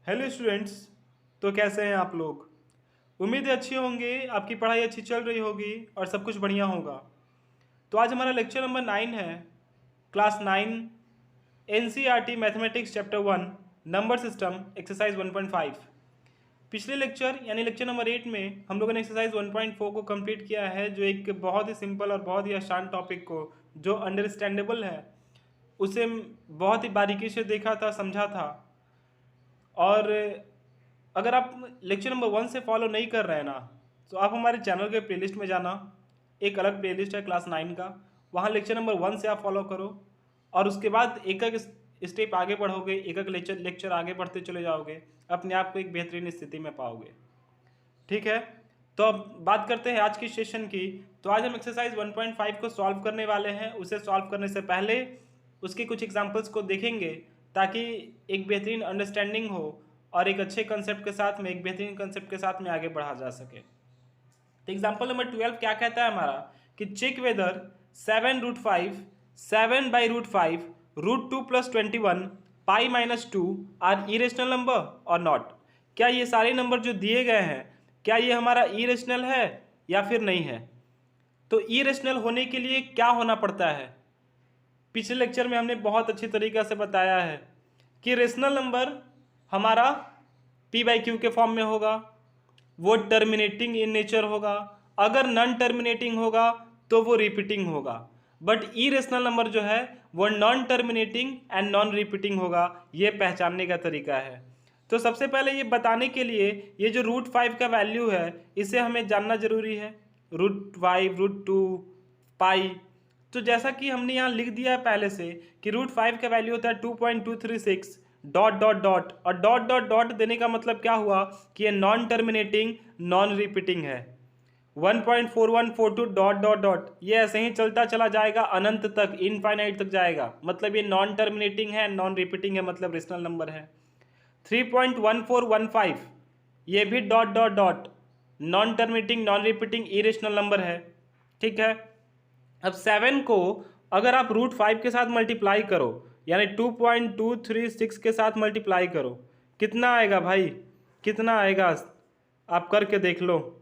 Hello students. तो कैसे हैं आप लोग? उम्मीद है अच्छी होंगे, आपकी पढ़ाई अच्छी चल रही होगी और सब कुछ बढ़िया होगा। तो आज हमारा लेक्चर नंबर 9 है, class 9 NCERT mathematics chapter 1 number system exercise 1.5। पिछले लेक्चर यानी लेक्चर नंबर 8 में हम लोगों ने एक्सरसाइज 1.4 को कंप्लीट किया है, जो एक बहुत ही सिंपल और बहुत ही आसान टॉपिक को जो अंडरस्टैंडेबल है उसे बहुत ही बारीकी से देखा था, समझा था। और अगर आप लेक्चर नंबर 1 से फॉलो नहीं कर रहे हैं ना, तो आप हमारे चैनल के प्लेलिस्ट में जाना। एक अलग प्लेलिस्ट है क्लास 9 का, वहाँ लेक्चर नंबर 1 से आप फॉलो करो और उसके बाद एक एक स्टेप आगे बढ़ोगे, एक एक लेक्चर आगे बढ़ते चले जाओगे, अपने आप को एक बेहतरीन स्थिति में पाओगे। ठीक है, तो अब बात करते हैं आज की सेशन की। तो आज हम एक्सरसाइज 1.5 को सॉल्व करने वाले हैं। उसे सॉल्व करने से पहले उसके कुछ एग्जांपल्स को देखेंगे ताकि एक बेहतरीन अंडरस्टैंडिंग हो और एक अच्छे कंसेप्ट के साथ में, एक बेहतरीन कंसेप्ट के साथ में आगे बढ़ा जा सके। तो एग्जाम्पल नंबर 12 क्या कहता है हमारा कि check whether 7√5 7/√5 √2 + 21 pi -2 are irrational number और नॉट। क्या ये सारे नंबर जो दिए गए हैं, क्या ये हमारा इरेशनल है या फिर नहीं है? तो इरेशनल होने के लिए क्या होना पड़ता है? पिछले लेक्चर में हमने बहुत अच्छी तरीक़े से बताया है कि रेशनल नंबर हमारा p/q के फॉर्म में होगा, वो टर्मिनेटिंग इन नेचर होगा। अगर नॉन टर्मिनेटिंग होगा तो वो रिपीटिंग होगा। बट इरेशनल नंबर जो है वो non terminating and non repeating होगा। ये पहचानने का तरीका है। तो सबसे पहले ये बताने के लिए ये जो √5 का वैल्यू है इसे हमें जानना जरूरी है। √5 √2 पाई, तो जैसा कि हमने यहाँ लिख दिया है पहले से कि √5 का वैल्यू होता है 2.236 डॉट डॉट डॉट, और डॉट डॉट डॉट देने का मतलब क्या हुआ कि ये नॉन टर्मिनेटिंग नॉन रिपीटिंग है। 1.4142 डॉट डॉट डॉट, ये ऐसे ही चलता चला जाएगा अनंत तक, इनफाइनाइट तक जाएगा, मतलब ये नॉन टर्मिनेटिंग है, नॉन रिपीटिंग है, मतलब रेशनल नंबर है। 3.1415 ये भी dot dot dot, non terminating non repeating irrational number है। ठीक है, अब 7 को अगर आप √5 के साथ मल्टीप्लाई करो, यानी 2.236 के साथ मल्टीप्लाई करो, कितना आएगा भाई? कितना आएगा? आप करके देख लो।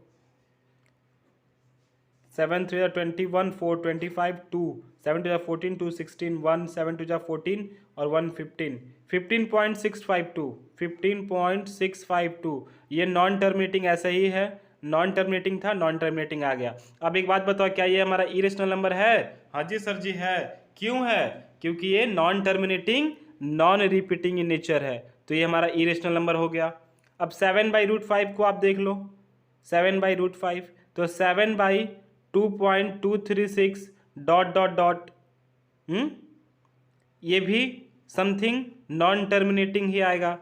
7 3 21 4 25 2 7 2 14 2 16 1 7 2 14 और 1 15 15.652 15.652। ये नॉन टर्मिनेटिंग ऐसा ही है, नॉन टर्मिनेटिंग था, नॉन टर्मिनेटिंग आ गया। अब एक बात बताओ, क्या ये हमारा इरेशनल नंबर है? हाँ जी सर जी है। क्यों है? क्योंकि ये non terminating non repeating in nature है, तो ये हमारा इरेशनल नंबर हो गया। अब 7/√5 को आप देख लो, 7/√5, तो 7/2.236 डॉट डॉट डॉट, ये भी समथिंग नॉन टर्मिनेटिंग ही आएगा,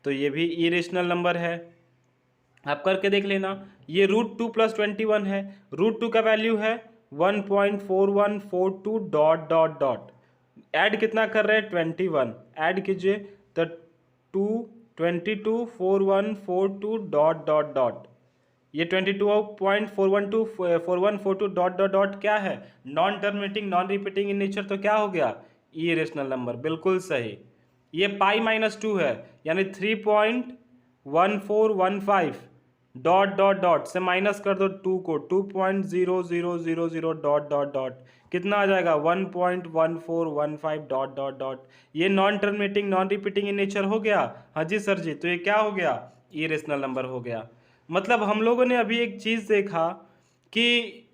तो ये भी इरेशनल नंबर है। आप करके देख लेना। ये √2 + 21 है, √2 का वैल्यू है 1.4142 डॉट डॉट डॉट, ऐड कितना कर रहे हैं? 21 ऐड कीजिए तो 2224142 डॉट डॉट डॉट। ये 22.4124142 डॉट डॉट डॉट क्या है? Non terminating non repeating in nature, तो क्या हो गया? इरेशनल नंबर, बिल्कुल सही। ये पाई -2 है, यानी 3.1415 डॉट डॉट डॉट से माइनस कर दो 2 को, 2.0000 डॉट डॉट डॉट, कितना आ जाएगा? 1.1415 डॉट डॉट डॉट। ये non terminating non repeating in nature हो गया। हाँ जी सर जी, तो ये क्या हो गया? इरेशनल नंबर हो गया। मतलब हम लोगों ने अभी एक चीज़ देखा कि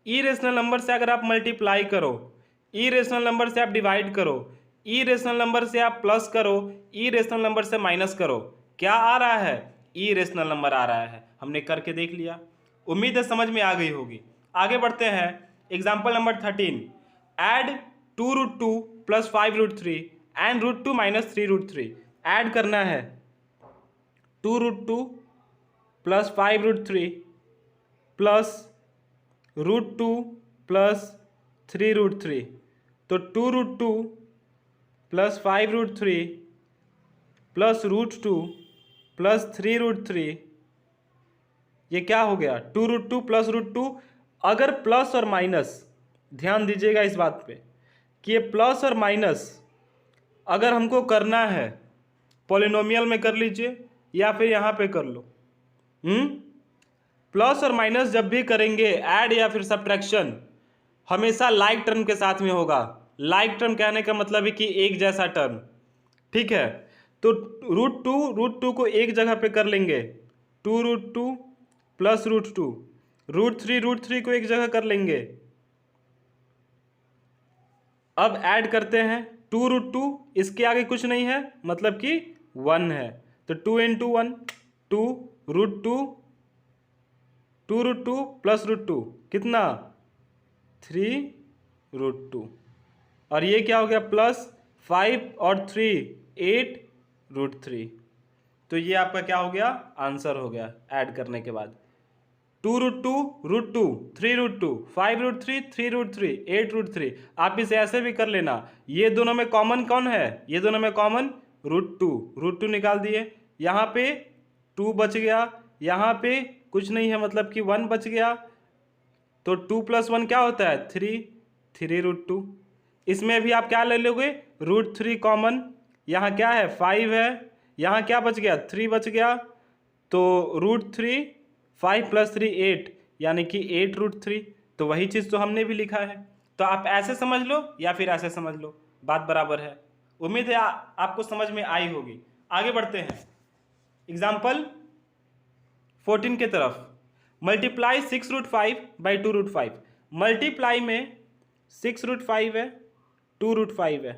इरेशनल नंबर से अगर आप मल्टीप्लाई करो, इरेशनल नंबर से आप डिवाइड करो, इरेशनल नंबर से आप प्लस करो, इरेशनल नंबर से माइनस करो, क्या आ रहा है? इरेशनल नंबर आ रहा है। हमने करके देख लिया, उम्मीद है समझ में आ गई होगी। आगे बढ़ते हैं। Example number 13, add 2√2 + 5√3 and √2 - 3√3। Add करना है 2√2 + 5√3 प्लस √2 + 3√3, तो 2√2 + 5√3 प्लस √2 + 3√3, ये क्या हो गया? 2√2 + √2। अगर प्लस और माइनस, ध्यान दीजिएगा इस बात पे कि ये प्लस और माइनस अगर हमको करना है पॉलिनोमियल में कर लीजिए या फिर यहाँ पे कर लो। प्लस और माइनस जब भी करेंगे, ऐड या फिर सब्ट्रैक्शन, हमेशा लाइक टर्म के साथ में होगा। लाइक टर्म कहने का मतलब है कि एक जैसा टर्म, ठीक है। तो रूट टू को एक जगह पे कर लेंगे, 2√2 प्लस √2, √3 को एक जगह कर लेंगे। अब ऐड करते हैं 2√2, इसके आगे कुछ नहीं है मतलब कि 1 है, तो 2 × 1 2√2, 2√2 प्लस √2 कितना 3√2, और ये क्या हो गया प्लस 5 और 3 8√3। तो ये आपका क्या हो गया, आंसर हो गया ऐड करने के बाद। 2√2 √2 3√2 5√3 3√3 8√3। आप इसे ऐसे भी कर लेना, ये दोनों में कॉमन कौन है, ये दोनों में कॉमन √2 निकाल दिए, यहाँ पे 2 बच गया, यहाँ पे कुछ नहीं है मतलब कि 1 बच गया, तो 2 + 1 क्या होता है 3√2। इसमें भी आप क्या ले लोगे √3 कॉमन, यहाँ क्या है 5 है, यहाँ क्या बच गया 3 बच गया, तो √3 5 + 3 8 यानी कि 8√3। तो वही चीज़ तो हमने भी लिखा है। तो आप ऐसे समझ लो या फिर ऐसे समझ लो, बात बराबर है। उम्मीद है आपको समझ में आई होगी। आगे बढ़ते हैं एग्जाम्पल 14 के तरफ। Multiply 6√5 by 2√5। मल्टीप्लाई में 6√5 है, 2√5 है,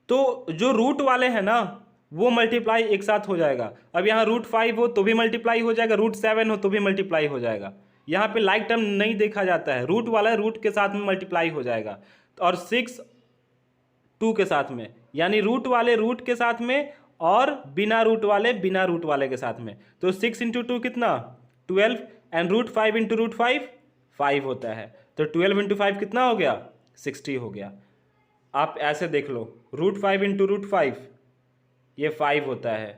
तो जो रूट वाले हैं ना वो मल्टीप्लाई एक साथ हो जाएगा। अब यहाँ √5 हो तो भी मल्टीप्लाई हो जाएगा, √7 हो तो भी मल्टीप्लाई हो जाएगा। यहाँ पे लाइक टर्म नहीं देखा जाता है, रूट वाला रूट के साथ में मल्टीप्लाई हो जाएगा, और 6 2 के साथ में, यानी रूट वाले रूट के साथ में और बिना रूट वाले के साथ में। तो 6 × 2 कितना 12, एंड √5 × √5 5 होता है, तो 12 × 5 कितना हो गया 60 हो गया। आप ऐसे देख लो, √5 × √5 ये 5 होता है,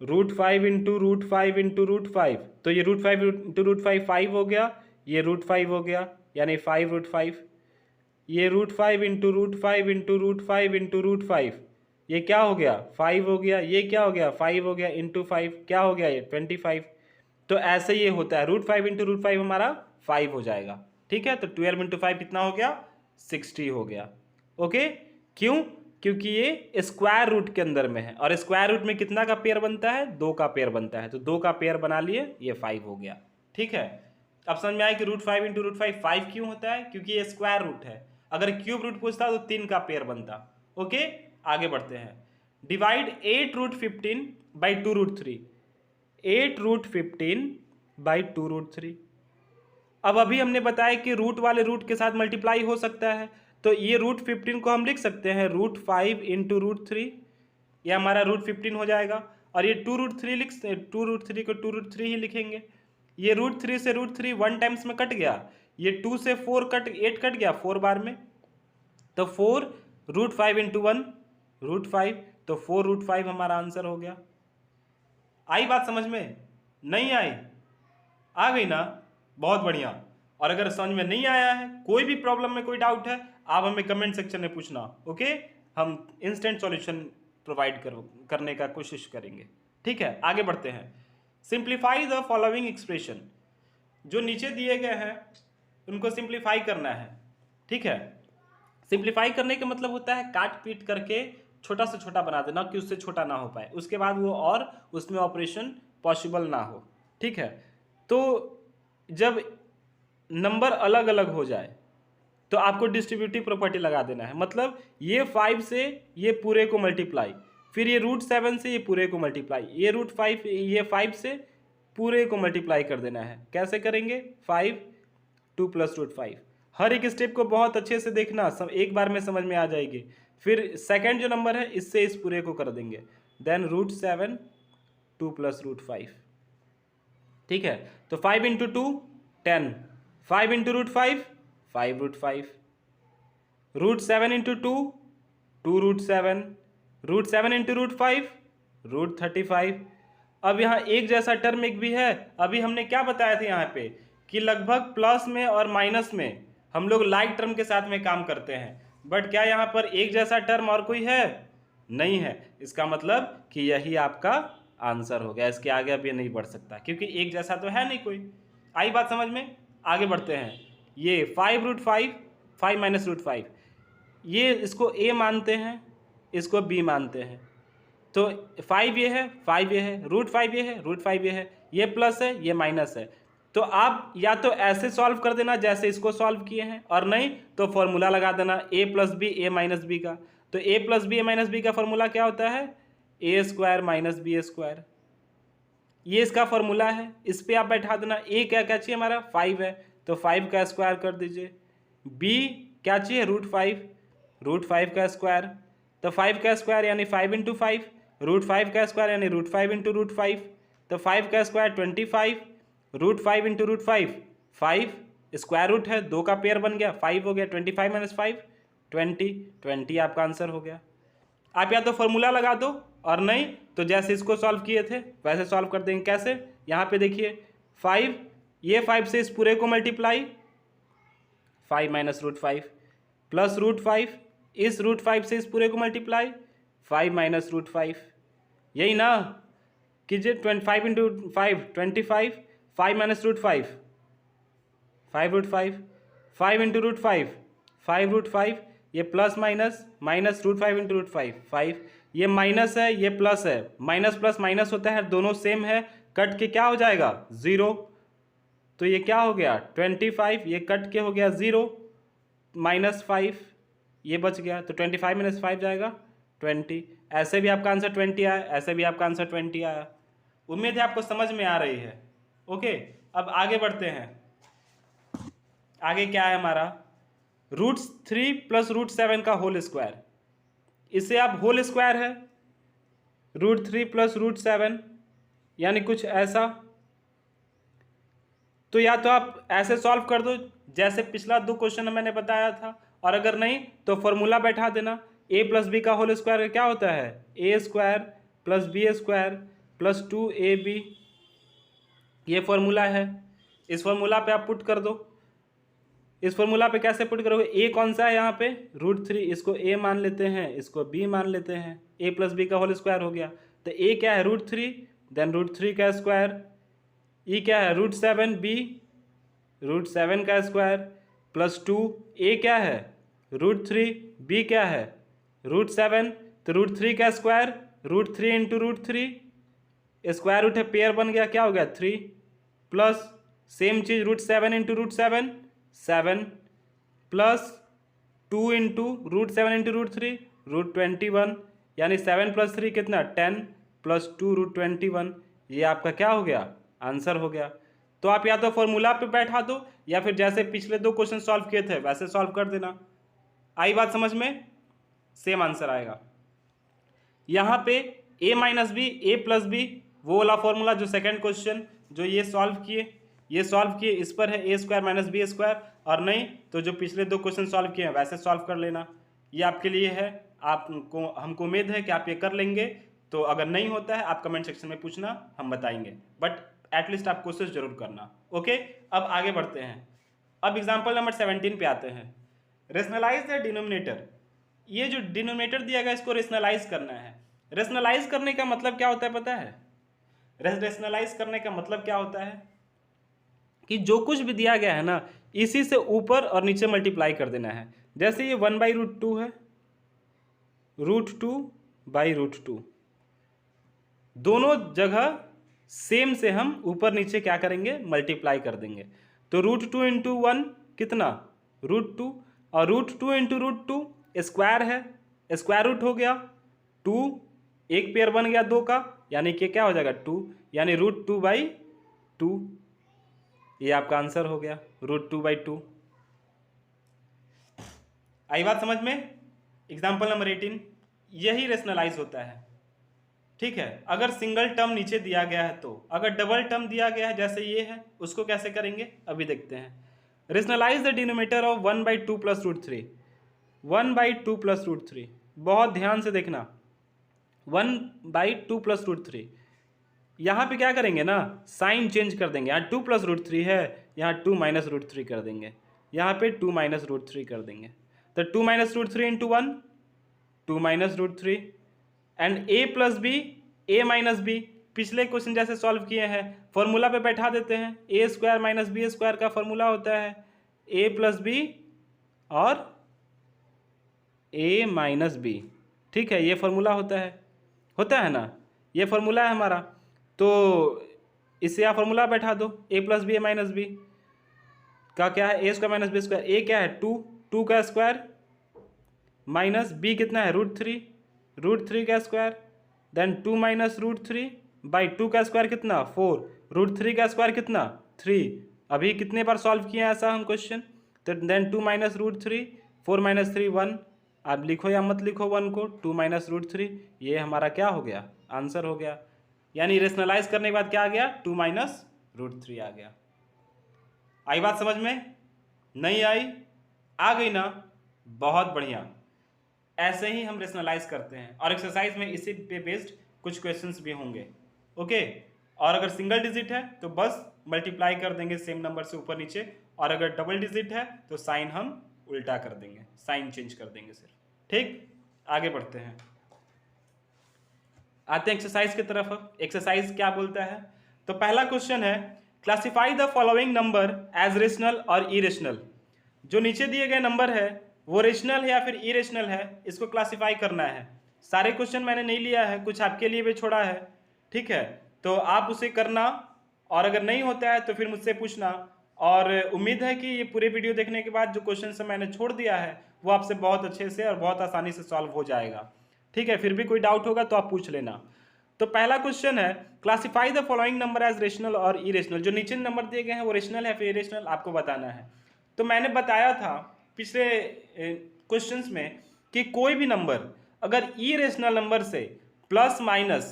√5 × √5 × √5, तो ये √5 × √5 5 हो गया, ये √5 हो गया यानी 5√5, ये √5 × √5 × √5 × √5 ये क्या हो गया 5 हो गया, ये क्या हो गया 5 हो गया, इंटू 5 क्या हो गया ये 25। तो ऐसे ये होता है, √5 × √5 हमारा 5 हो जाएगा, ठीक है। तो 12 × 5 कितना हो गया 60 हो गया। ओके, क्यों, क्योंकि ये स्क्वायर रूट के अंदर में है, और स्क्वायर रूट में कितना का पेयर बनता है 2 का पेयर बनता है, तो 2 का पेयर बना लिए, ये 5 हो गया, ठीक है। अब समझ में आया कि √5 × √5 5 क्यों होता है, क्योंकि ये स्क्वायर रूट है। अगर क्यूब रूट पूछता तो 3 का पेयर बनता। ओके, आगे बढ़ते हैं। Divide 8√15 by 2√3। 8√15 बाई 2√3। अब अभी हमने बताया कि रूट वाले रूट के साथ मल्टीप्लाई हो सकता है, तो ये √15 को हम लिख सकते हैं √5 × √3, ये हमारा √15 हो जाएगा, और ये 2√3 को 2√3 ही लिखेंगे। ये √3 से √3 1 टाइम्स में कट गया, ये 2 से 8 कट गया 4 बार में, तो 4 √5 × 1 √5, तो 4√5 हमारा आंसर हो गया। आई बात समझ में, नहीं आई, आ गई ना, बहुत बढ़िया। और अगर समझ में नहीं आया है, कोई भी प्रॉब्लम में कोई डाउट है, आप हमें कमेंट सेक्शन में पूछना। ओके, हम इंस्टेंट सॉल्यूशन प्रोवाइड करने का कोशिश करेंगे, ठीक है। आगे बढ़ते हैं। Simplify the following expression. जो नीचे दिए गए हैं उनको सिंप्लीफाई करना है, ठीक है। सिंप्लीफाई करने का मतलब होता है काट पीट करके छोटा से छोटा बना देना कि उससे छोटा ना हो पाए, उसके बाद वो और उसमें ऑपरेशन पॉसिबल ना हो, ठीक है। तो जब नंबर अलग अलग हो जाए तो आपको डिस्ट्रीब्यूटिव प्रॉपर्टी लगा देना है, मतलब ये 5 से ये पूरे को मल्टीप्लाई, फिर ये √7 से ये पूरे को मल्टीप्लाई, ये √5 ये 5 से पूरे को मल्टीप्लाई कर देना है। कैसे करेंगे 5 2 + √5। हर एक स्टेप को बहुत अच्छे से देखना, सब एक बार में समझ में आ जाएगी। फिर सेकंड जो नंबर है इससे इस पूरे को कर देंगे, देन √7 2 + √5, ठीक है। तो 5 × 2 10, 5 × √5 5√5, √7 × 2 2√7, √7 × √5 √35। अब यहाँ एक जैसा टर्म एक भी है। अभी हमने क्या बताया था यहाँ पे कि लगभग प्लस में और माइनस में हम लोग लाइक टर्म के साथ में काम करते हैं, बट क्या यहाँ पर एक जैसा टर्म और कोई है नहीं है। इसका मतलब कि यही आपका आंसर हो गया। इसके आगे अब ये नहीं बढ़ सकता क्योंकि एक जैसा तो है नहीं कोई। आई बात समझ में? आगे बढ़ते हैं। ये 5√5, 5 माइनस √5, ये इसको ए मानते हैं, इसको बी मानते हैं। तो 5 ये है, 5 ये है, √5 ये है, √5 ये है, ये प्लस है, ये माइनस है। तो आप या तो ऐसे सॉल्व कर देना जैसे इसको सॉल्व किए हैं, और नहीं तो फॉर्मूला लगा देना a plus b a minus b का। तो a plus b a minus b का फॉर्मूला क्या होता है? A square minus b square. ये इसका फॉर्मूला है। इस पर आप बैठा देना। a क्या क्या चाहिए हमारा? 5 है, तो 5 का स्क्वायर कर दीजिए। b क्या चाहिए? √5, √5 का स्क्वायर। तो 5 का स्क्वायर यानी 5 इंटू 5, √5 का स्क्वायर यानी √5 इंटू √5। तो 5 का स्क्वायर 25, √5 इंटू √5 5, स्क्वायर रूट है, 2 का पेयर बन गया, 5 हो गया। 25 माइनस 5 20 आपका आंसर हो गया। आप या तो फॉर्मूला लगा दो, और नहीं तो जैसे इसको सॉल्व किए थे वैसे सॉल्व कर देंगे। कैसे? यहाँ पे देखिए 5, ये 5 से इस पूरे को मल्टीप्लाई, 5 माइनस √5 प्लस √5, इस √5 से इस पूरे को मल्टीप्लाई, 5 माइनस √5। यही ना? कीजिए 25 इंटू 5 25, 5 माइनस √5 5√5, 5 इंटू √5 5√5, ये प्लस माइनस माइनस √5 इंटू √5 5, ये माइनस है ये प्लस है, माइनस प्लस माइनस होता है, दोनों सेम है, कट के क्या हो जाएगा? 0। तो ये क्या हो गया? 25, ये कट के हो गया 0, -5 ये बच गया। तो 25 माइनस 5 जाएगा 20। ऐसे भी आपका आंसर 20 आया, ऐसे भी आपका आंसर 20 आया। उम्मीद है आपको समझ में आ रही है। ओके, अब आगे बढ़ते हैं। आगे क्या है हमारा? √3 प्लस √7 का होल स्क्वायर। इसे आप होल स्क्वायर है, √3 प्लस √7 यानी कुछ ऐसा। तो या तो आप ऐसे सॉल्व कर दो जैसे पिछला 2 क्वेश्चन मैंने बताया था, और अगर नहीं तो फॉर्मूला बैठा देना। a प्लस बी का होल स्क्वायर क्या होता है? a square plus b square plus 2ab, ये फॉर्मूला है। इस फॉर्मूला पे आप पुट कर दो। इस फॉर्मूला पे कैसे पुट करोगे? a कौन सा है यहाँ पे? √3, इसको a मान लेते हैं, इसको b मान लेते हैं। a प्लस बी का होल स्क्वायर हो गया। तो a क्या है? √3, देन √3 का स्क्वायर। e क्या है? √7, b √7 का स्क्वायर प्लस 2, a क्या है? √3, b क्या है? √7, तो √3 का स्क्वायर, √3 इंटू √3, स्क्वायर रूट है, पेयर बन गया, क्या हो गया? 3, प्लस सेम चीज √7 इंटू √7 7, प्लस 2 इंटू √7 इंटू √3 √21, यानी 7 प्लस 3 कितना? 10, प्लस 2 √21। ये आपका क्या हो गया? आंसर हो गया। तो आप या तो फॉर्मूला पे बैठा दो, या फिर जैसे पिछले 2 क्वेश्चन सॉल्व किए थे वैसे सॉल्व कर देना। आई बात समझ में? सेम आंसर आएगा। यहाँ पे a minus b a plus b, वो वाला फॉर्मूला जो सेकंड क्वेश्चन जो ये सॉल्व किए, इस पर है a square minus b square, और नहीं तो जो पिछले 2 क्वेश्चन सॉल्व किए हैं वैसे सॉल्व कर लेना। ये आपके लिए है। आपको हमको उम्मीद है कि आप ये कर लेंगे। तो अगर नहीं होता है आप कमेंट सेक्शन में पूछना, हम बताएंगे, बट एटलीस्ट आप कोशिश जरूर करना। ओके, अब आगे बढ़ते हैं। अब एग्जाम्पल नंबर 17 पे आते हैं। Rationalise the denominator. ये जो डिनोमिनेटर दिया गया इसको रेशनलाइज करना है। रेशनलाइज करने का मतलब क्या होता है पता है? रेशनलाइज करने का मतलब क्या होता है कि जो कुछ भी दिया गया है ना, इसी से ऊपर और नीचे मल्टीप्लाई कर देना है। जैसे ये 1/√2 है, √2/√2, दोनों जगह सेम से हम ऊपर नीचे क्या करेंगे? मल्टीप्लाई कर देंगे। तो √2 इंटू 1 कितना? √2, और √2 इंटू √2 स्क्वायर है, स्क्वायर रूट हो गया 2, एक पेयर बन गया 2 का, यानी कि क्या हो जाएगा? 2, यानी √2/2। ये आपका आंसर हो गया, √2/2। आई बात समझ में? एग्जाम्पल नंबर 18, यही रेशनलाइज होता है। ठीक है, अगर सिंगल टर्म नीचे दिया गया है तो, अगर डबल टर्म दिया गया है जैसे ये है, उसको कैसे करेंगे अभी देखते हैं। Rationalise the denominator of 1/2 plus √3। 1/2 plus √3, बहुत ध्यान से देखना। 1/2 प्लस √3, यहाँ पे क्या करेंगे ना, साइन चेंज कर देंगे। यहाँ 2 प्लस √3 है, यहाँ 2 माइनस √3 कर देंगे, यहाँ पे 2 माइनस √3 कर देंगे। तो 2 minus √3 into 1, 2 minus √3, and a plus b a minus b. पिछले क्वेश्चन जैसे सॉल्व किए हैं, फॉर्मूला पे बैठा देते हैं। A square minus b square का फॉर्मूला होता है ए प्लस बी और ए माइनस बी। ठीक है, ये फॉर्मूला होता है ना, ये फॉर्मूला है हमारा। तो इससे आप फॉर्मूला बैठा दो, a plus b a minus b का क्या है, a square minus b square. A क्या है, टू का स्क्वायर माइनस बी कितना है, रूट थ्री का square, then 2 minus root 3 by 2 का स्क्वायर कितना 4, रूट 3 का स्क्वायर कितना 3। अभी कितने बार सॉल्व किया है ऐसा हम क्वेश्चन, तो देन 2 माइनस रूट 3, 4 माइनस 3 1। आप लिखो या मत लिखो 1 को, 2 माइनस रूट 3, ये हमारा क्या हो गया, आंसर हो गया। यानी रेशनलाइज करने के बाद क्या आ गया, 2 माइनस रूट 3 आ गया। आई बात समझ में, नहीं आई, आ गई ना, बहुत बढ़िया। ऐसे ही हम रेशनलाइज करते हैं और एक्सरसाइज में इसी पे बेस्ड कुछ क्वेश्चंस भी होंगे। ओके, और अगर सिंगल डिजिट है तो बस मल्टीप्लाई कर देंगे सेम नंबर से ऊपर नीचे, और अगर डबल डिजिट है तो साइन हम उल्टा कर देंगे, साइन चेंज कर देंगे सिर्फ। ठीक, आगे बढ़ते हैं, आते हैं एक्सरसाइज की तरफ। एक्सरसाइज क्या बोलता है, तो पहला क्वेश्चन है classify the following number as rational और इरेशनल। जो नीचे दिए गए नंबर है वो रेशनल है या फिर इरेशनल है, इसको क्लासिफाई करना है। सारे क्वेश्चन मैंने नहीं लिया है, कुछ आपके लिए भी छोड़ा है। ठीक है, तो आप उसे करना, और अगर नहीं होता है तो फिर मुझसे पूछना। और उम्मीद है कि ये पूरे वीडियो देखने के बाद जो क्वेश्चन मैंने छोड़ दिया है वो आपसे बहुत अच्छे से और बहुत आसानी से सॉल्व हो जाएगा। ठीक है, फिर भी कोई डाउट होगा तो आप पूछ लेना। तो पहला क्वेश्चन है classify the following number as rational और इरेशनल। जो नीचे नंबर दिए गए हैं वो रेशनल है फिर इरेशनल, आपको बताना है। तो मैंने बताया था पिछले क्वेश्चंस में कि कोई भी नंबर अगर इरेशनल नंबर से प्लस माइनस,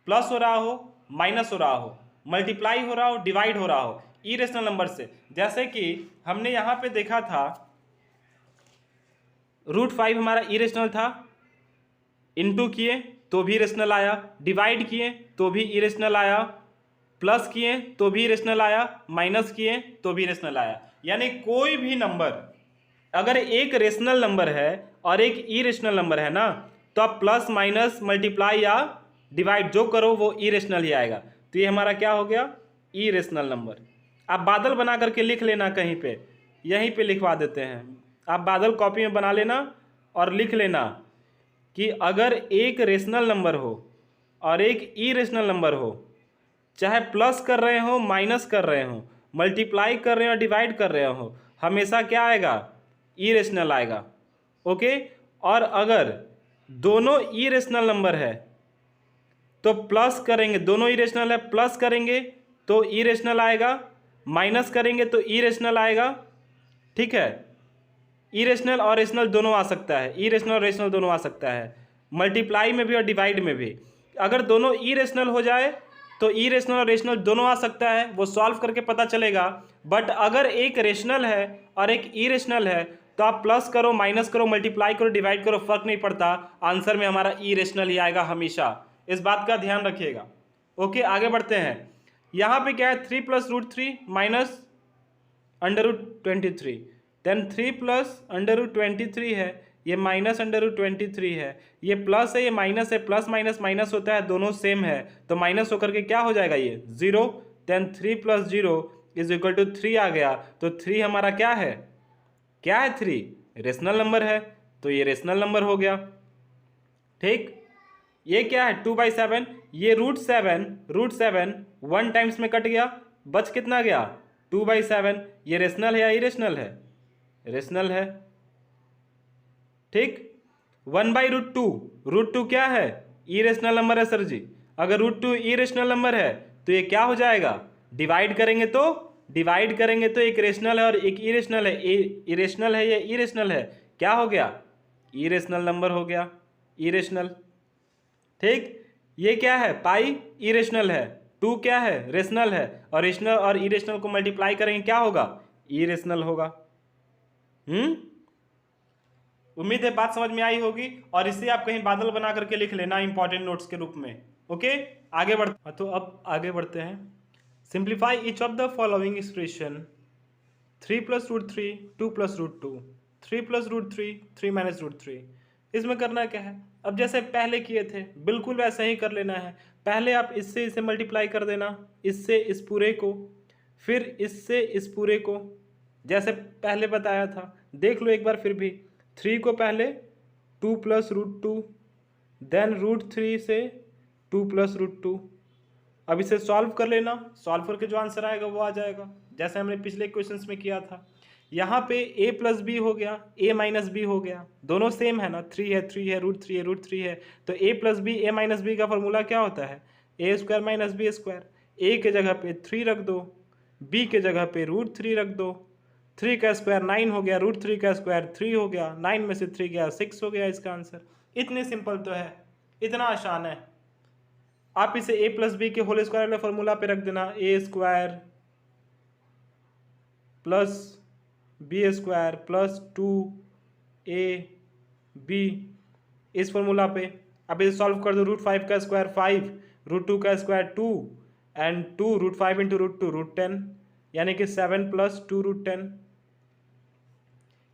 प्लस हो रहा हो माइनस हो रहा हो, मल्टीप्लाई हो रहा हो डिवाइड हो रहा हो इरेशनल नंबर से, जैसे कि हमने यहाँ पे देखा था रूट 5 हमारा इरेशनल था, इनटू किए तो भी रेशनल आया, डिवाइड किए तो भी इरेशनल आया, प्लस किए तो भी रेशनल आया, माइनस किए तो भी रेशनल आया। यानी कोई भी नंबर अगर एक रेशनल नंबर है और एक इरेशनल नंबर है ना, तो आप प्लस माइनस मल्टीप्लाई या डिवाइड जो करो वो इरेशनल ही आएगा। तो ये हमारा क्या हो गया, इरेशनल नंबर। आप बादल बना करके लिख लेना कहीं पे, यहीं पे लिखवा देते हैं। आप बादल कॉपी में बना लेना और लिख लेना कि अगर एक रेशनल नंबर हो और एक इरेशनल नंबर हो, चाहे प्लस कर रहे हो माइनस कर रहे हो, मल्टीप्लाई कर रहे हो डिवाइड कर रहे हो, हमेशा क्या आएगा, इरेशनल आएगा। ओके, और अगर दोनों इरेशनल नंबर है तो प्लस करेंगे, दोनों इरेशनल है प्लस करेंगे तो इरेशनल आएगा, माइनस करेंगे तो इरेशनल आएगा। ठीक है, इरेशनल और रेशनल दोनों आ सकता है, इरेशनल और रेशनल दोनों आ सकता है, मल्टीप्लाई में भी और डिवाइड में भी। अगर दोनों इरेशनल हो जाए तो इरेशनल और रेशनल दोनों आ सकता है, वो सॉल्व करके पता चलेगा। बट अगर एक रेशनल है और एक इरेशनल है तो आप प्लस करो माइनस करो मल्टीप्लाई करो डिवाइड करो फर्क नहीं पड़ता, आंसर में हमारा इरेशनल ही आएगा हमेशा। इस बात का ध्यान रखिएगा। ओके, आगे बढ़ते हैं। यहाँ पे क्या है, 3 plus root 3 minus √23, then 3 plus √23 है, ये माइनस √23 है, ये प्लस है ये माइनस है, प्लस माइनस माइनस होता है, दोनों सेम है तो माइनस होकर के क्या हो जाएगा, ये 0। Then 3 plus 0 is equal to 3 आ गया। तो 3 हमारा क्या है, क्या है 3 रेशनल नंबर है, तो ये रेशनल नंबर हो गया। ठीक, ये क्या है 2/7, ये √7 1 टाइम्स में कट गया, बच कितना गया 2/7। ये रेशनल है या इरेशनल है, रेशनल है। ठीक, 1/√2 क्या है, इरेशनल नंबर है सर जी। अगर √2 इरेशनल नंबर है तो ये क्या हो जाएगा, डिवाइड करेंगे तो एक रेशनल है और एक इरेशनल है, इरेशनल है या इरेशनल है, क्या हो गया, इरेशनल नंबर हो गया, इरेशनल। ठीक, ये क्या है पाई, इरेशनल है, 2 क्या है रेशनल है, और रेशनल और इरेशनल को मल्टीप्लाई करेंगे क्या होगा, इरेशनल होगा। उम्मीद है बात समझ में आई होगी, और इसे आप कहीं बादल बना करके लिख लेना इंपॉर्टेंट नोट्स के रूप में। ओके, आगे बढ़ते, तो अब आगे बढ़ते हैं। Simplify each of the following expression, 3 plus √3 2 plus √2 3 plus √3 3 minus √3 इसमें करना क्या है, अब जैसे पहले किए थे बिल्कुल वैसा ही कर लेना है। पहले आप इससे इसे मल्टीप्लाई कर देना, इससे इस पूरे को, फिर इससे इस पूरे को, जैसे पहले बताया था। देख लो एक बार फिर भी, 3 को पहले 2 + √2, देन √3 से 2 + √2। अब इसे सॉल्व कर लेना, सॉल्व करके जो आंसर आएगा वो आ जाएगा, जैसे हमने पिछले क्वेश्चंस में किया था। यहाँ पे a + b हो गया, a - b हो गया, दोनों सेम है ना, 3 है, 3 है, √3 है, √3 है। तो a + b, a - b का फॉर्मूला क्या होता है, a² - b²। a के जगह पे 3 रख दो, b के जगह पे √3 रख दो, 3 का स्क्वायर 9 हो गया, √3 का स्क्वायर 3 हो गया, 9 में से 3 गया 6 हो गया इसका आंसर। इतने सिंपल तो है, इतना आसान है। आप इसे a + b के होल स्क्वायर वाले फॉर्मूला पे रख देना, a² + b² + 2ab इस फॉर्मूला पे। अब इसे सॉल्व कर दो, √5 का स्क्वायर 5, √2 का स्क्वायर 2 एंड 2 √5 × √2 √10, यानी कि 7 + 2 √10।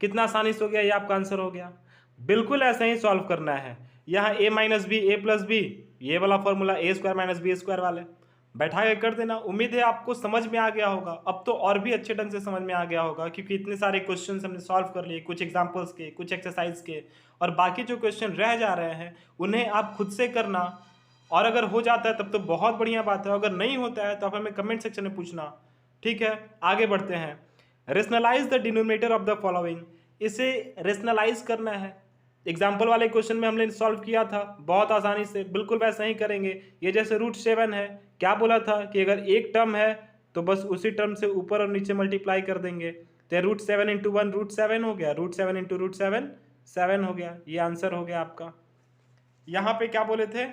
कितना आसानी से हो गया, ये आपका आंसर हो गया। बिल्कुल ऐसा ही सॉल्व करना है। यहाँ a - b, a + b, ये वाला फॉर्मूला a² - b² वाले बैठा के कर देना। उम्मीद है आपको समझ में आ गया होगा। अब तो और भी अच्छे ढंग से समझ में आ गया होगा, क्योंकि इतने सारे क्वेश्चंस हमने सॉल्व कर लिए, कुछ एग्जांपल्स के, कुछ एक्सरसाइज के, और बाकी जो क्वेश्चन रह जा रहे हैं उन्हें आप खुद से करना। और अगर हो जाता है तब तो बहुत बढ़िया बात है, अगर नहीं होता है तो आप हमें कमेंट सेक्शन में पूछना। ठीक है, आगे बढ़ते हैं। Rationalise the denominator of the following, इसे रेशनलाइज करना है। एग्जाम्पल वाले क्वेश्चन में हमने सॉल्व किया था बहुत आसानी से, बिल्कुल वैसा ही करेंगे। ये जैसे √7 है, क्या बोला था कि अगर एक टर्म है तो बस उसी टर्म से ऊपर और नीचे मल्टीप्लाई कर देंगे। तो √7 × 1 √7 हो गया, √7 × √7 7 हो गया, ये आंसर हो गया आपका। यहाँ पे क्या बोले थे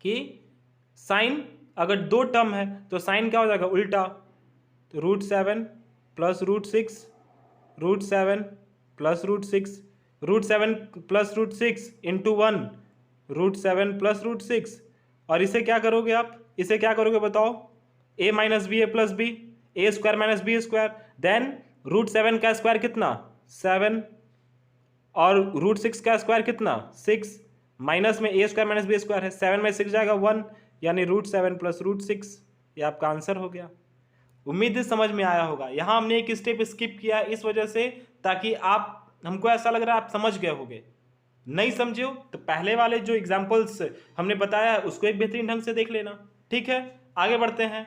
कि साइन अगर 2 टर्म है तो साइन क्या हो जाएगा, उल्टा। तो √7 + √6, √7 + √6, √7 + √6 × 1, √7 + √6। और इसे क्या करोगे आप, इसे क्या करोगे बताओ, a - b, a + b, a² - b², then √7 का स्क्वायर कितना, 7, और √6 का स्क्वायर कितना, 6, माइनस में a² - b² है, 7 में 6 जाएगा 1, यानी √7 + √6, ये आपका आंसर हो गया। उम्मीद है समझ में आया होगा। यहाँ हमने एक स्टेप स्किप किया इस वजह से, ताकि आप, हमको ऐसा लग रहा है आप समझ गए होगे। नहीं समझे हो तो पहले वाले जो एग्जांपल्स हमने बताया है उसको एक बेहतरीन ढंग से देख लेना। ठीक है, आगे बढ़ते हैं।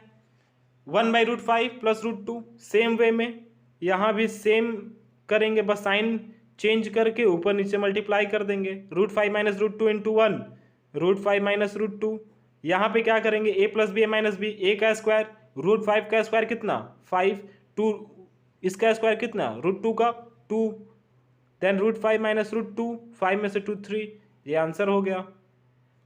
1/√5 + √2, सेम वे में यहाँ भी सेम करेंगे, बस साइन चेंज करके ऊपर नीचे मल्टीप्लाई कर देंगे। √5 - √2 × 1, √5 - √2। यहाँ पे क्या करेंगे, a + b, a - b, a का स्क्वायर, √5 का स्क्वायर कितना, 5, 2 इसका स्क्वायर कितना, √2 का 2, देन √5 - √2, 5 में से 2 3, ये आंसर हो गया।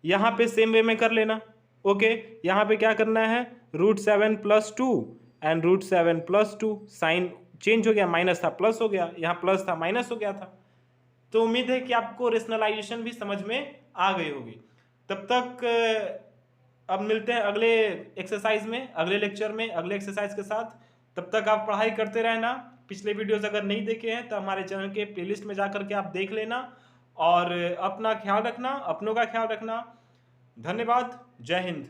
यहाँ पे सेम वे में कर लेना। ओके, यहाँ पे क्या करना है, √7 + 2 एंड √7 + 2, साइन चेंज हो गया, माइनस था प्लस हो गया, यहाँ प्लस था माइनस हो गया था। तो उम्मीद है कि आपको रेशनलाइजेशन भी समझ में आ गई होगी। तब तक अब मिलते हैं अगले एक्सरसाइज में, अगले लेक्चर में, अगले एक्सरसाइज के साथ। तब तक आप पढ़ाई करते रहना। पिछले वीडियोस अगर नहीं देखे हैं तो हमारे चैनल के प्लेलिस्ट में जा करके आप देख लेना, और अपना ख्याल रखना, अपनों का ख्याल रखना। धन्यवाद, जय हिंद।